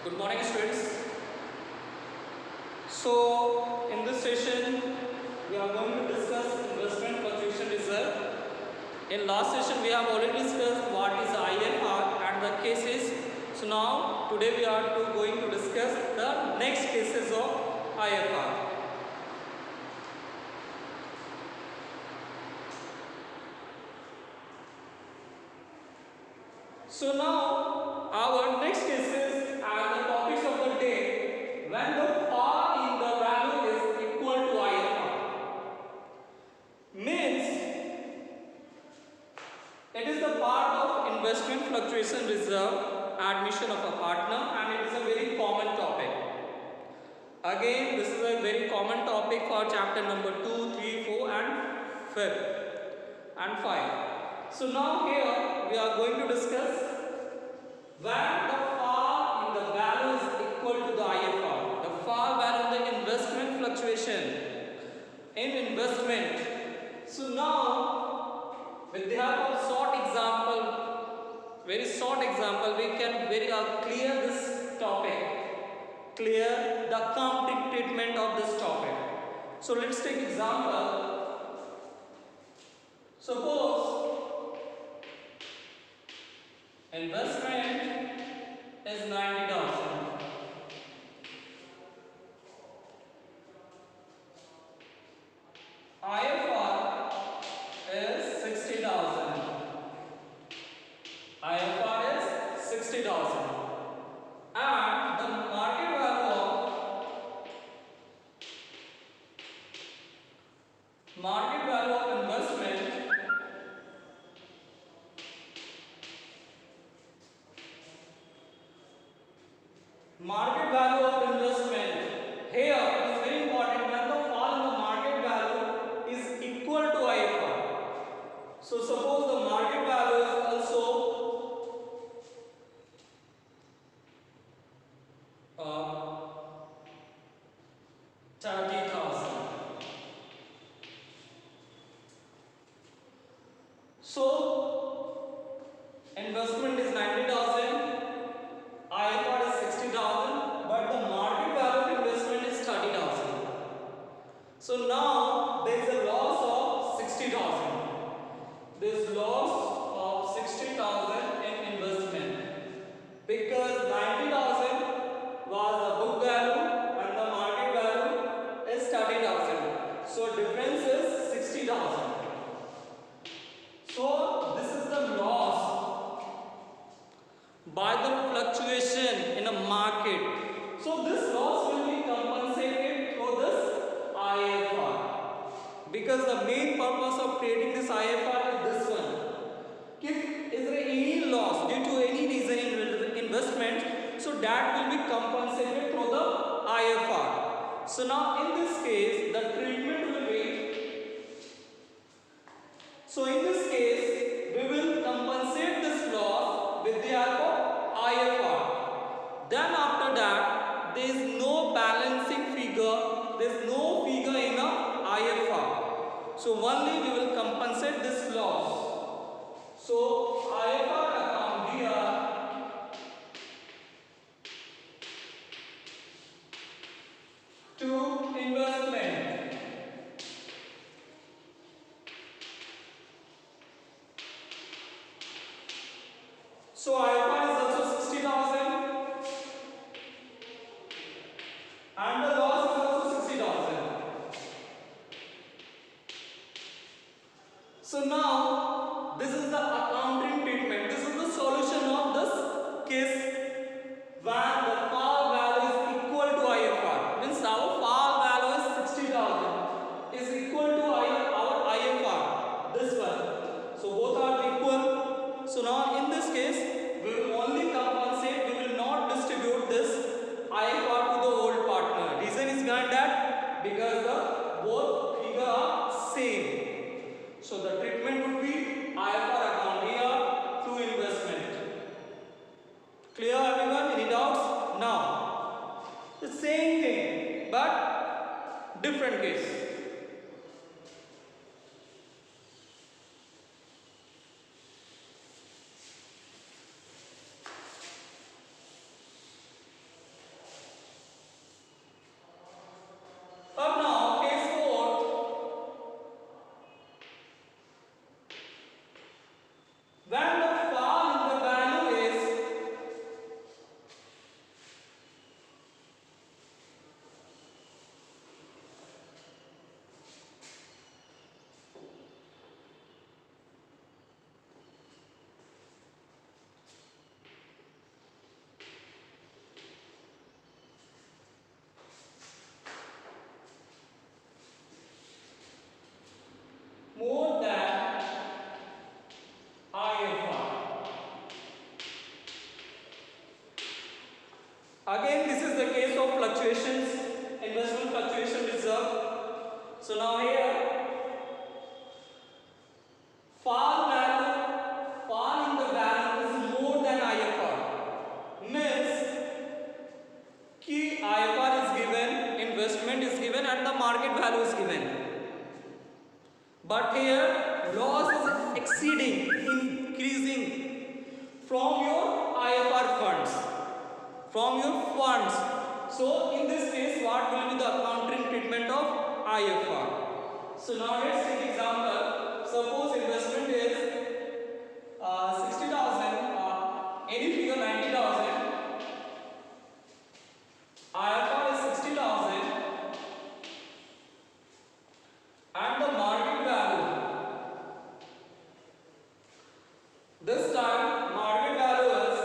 Good morning, students. So, in this session, we are going to discuss investment fluctuation reserve. In last session, we have already discussed what is IFR and the cases. So now, today we are going to discuss the next cases of IFR. So now, our next cases are the topics of the day when the fall in the value is equal to IFR. Means it is the part of investment fluctuation reserve admission of a partner, and it is a very common topic. Again, this is a very common topic for chapter number 2, 3, 4 and 5 and 5. So now here we are going to discuss when the fall in the value is equal to the IFR. The fall value in the investment fluctuation in investment. So now with the help of very short example, we can very clear this topic, clear the accounting treatment of this topic. So let's take example. Suppose investment is 90,000. IFR is 60,000. IFR is 60,000. And the market value of investment here is very important when the fall in the market value is equal to IFR. So suppose the market value is also 30,000. So investment is 90,000, IFR is 60,000, but the market value of investment is 30,000. So now there is a loss of 60,000. There is loss of 60,000 in investment because 90,000 was the book value and the market value is 30,000. So difference is 60,000. So this is the loss by the fluctuation in a market. So this loss will be compensated through this IFR, because the main purpose of creating this IFR is this one. If is there any loss due to any reason in investment, so that will be compensated through the IFR. So now in this case, the treatment will be, so in this case, we will compensate this loss with the help of IFR. Then after that, there is no balancing figure, there is no figure in a IFR. So only we will compensate this loss. So IFR account here to investment. So IFR is also 60,000 and the loss is also 60,000. So now this is the accounting treatment. This is the solution of this case when the fall value is equal to IFR. Means our fall value is 60,000 is equal to our IFR. This one. So both are equal. So now in this case, we will only compensate, we will not distribute this IFR to the old partner. Reason is behind that because the both figure are same. So the treatment would be IFR account here to investment. Clear everyone? Any doubts? Now the same thing but different case. fluctuations, investment fluctuation reserve. So now here, fall in the value is more than IFR. Means कि IFR is given, investment is given, and the market value is given. But here, loss is exceeding, increasing from your IFR funds, from your funds. So in this case, what will be the accounting treatment of IFR? So now let's take example. Suppose investment is 60,000, any figure 90,000. IFR is 60,000, and the market value. This time market value is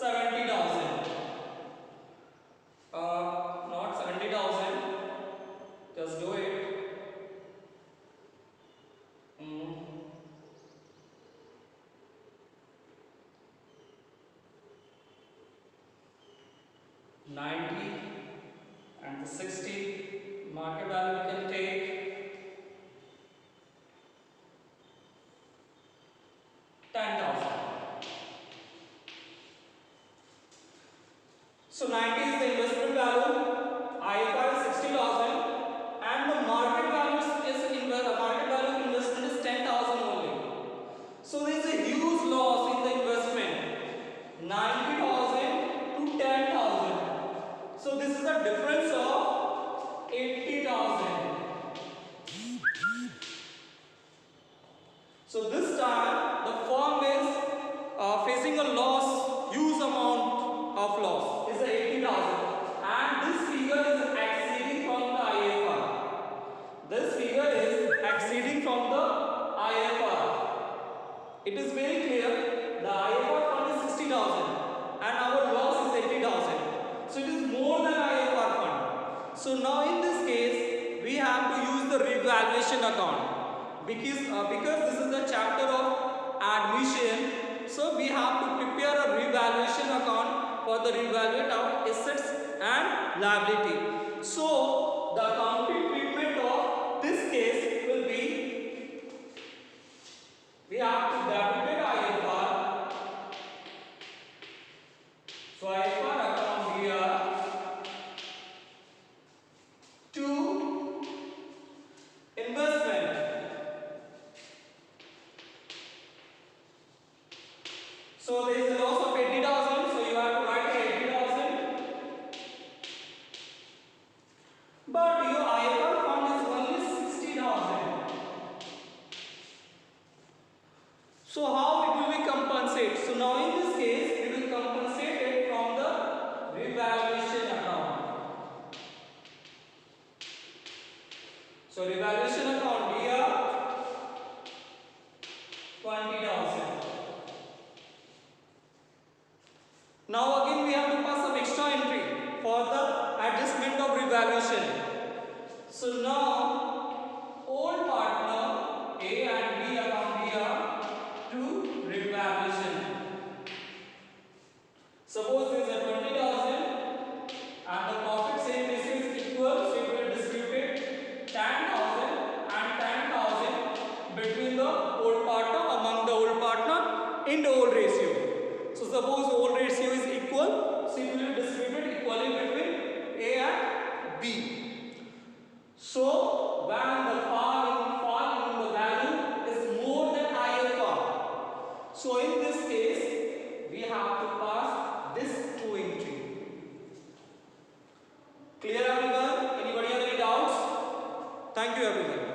70,000. Not 70,000. Just do it. 90 and the 60 market value we can take 10,000. So 90 is the investment value, IFR is 60,000, and the market value of investment is 10,000 only. So there is a huge loss in the investment, 90,000 to 10,000. So this is the difference of 80,000. So this time the firm is facing a loss, huge amount of loss is 80,000, and this figure is exceeding from the IFR. This figure is exceeding from the IFR. It is very clear, the IFR fund is 60,000 and our loss is 80,000. So it is more than IFR fund. So now in this case, we have to use the revaluation account because this is the chapter of admission. So we have to prepare a revaluation account for the revaluate of assets and liability. So the accounting treatment of this case will be, we have to debit IFR. So IFR account here to investment. So there is a loss of 80,000. So you have to write 80,000. But your IFR fund is only 60,000. So how it will be compensated? So now in this case, we will compensate it from the revaluation account. So revaluation account here 20,000. Now again we have to pass some extra entry for the adjustment of revaluation. So now old partner A and B account here to revaluation. Suppose there is a 20,000 and the profit same ratio is equal, so it will distribute 10,000 and 10,000 between the old partner, among the old partner in the old ratio. So suppose old ratio is equal, so it will distribute equally between A and B. So when the fall in the value is more than IFR, so in this case we have to pass this two entry. Clear everyone? Anybody have any doubts? Thank you everyone.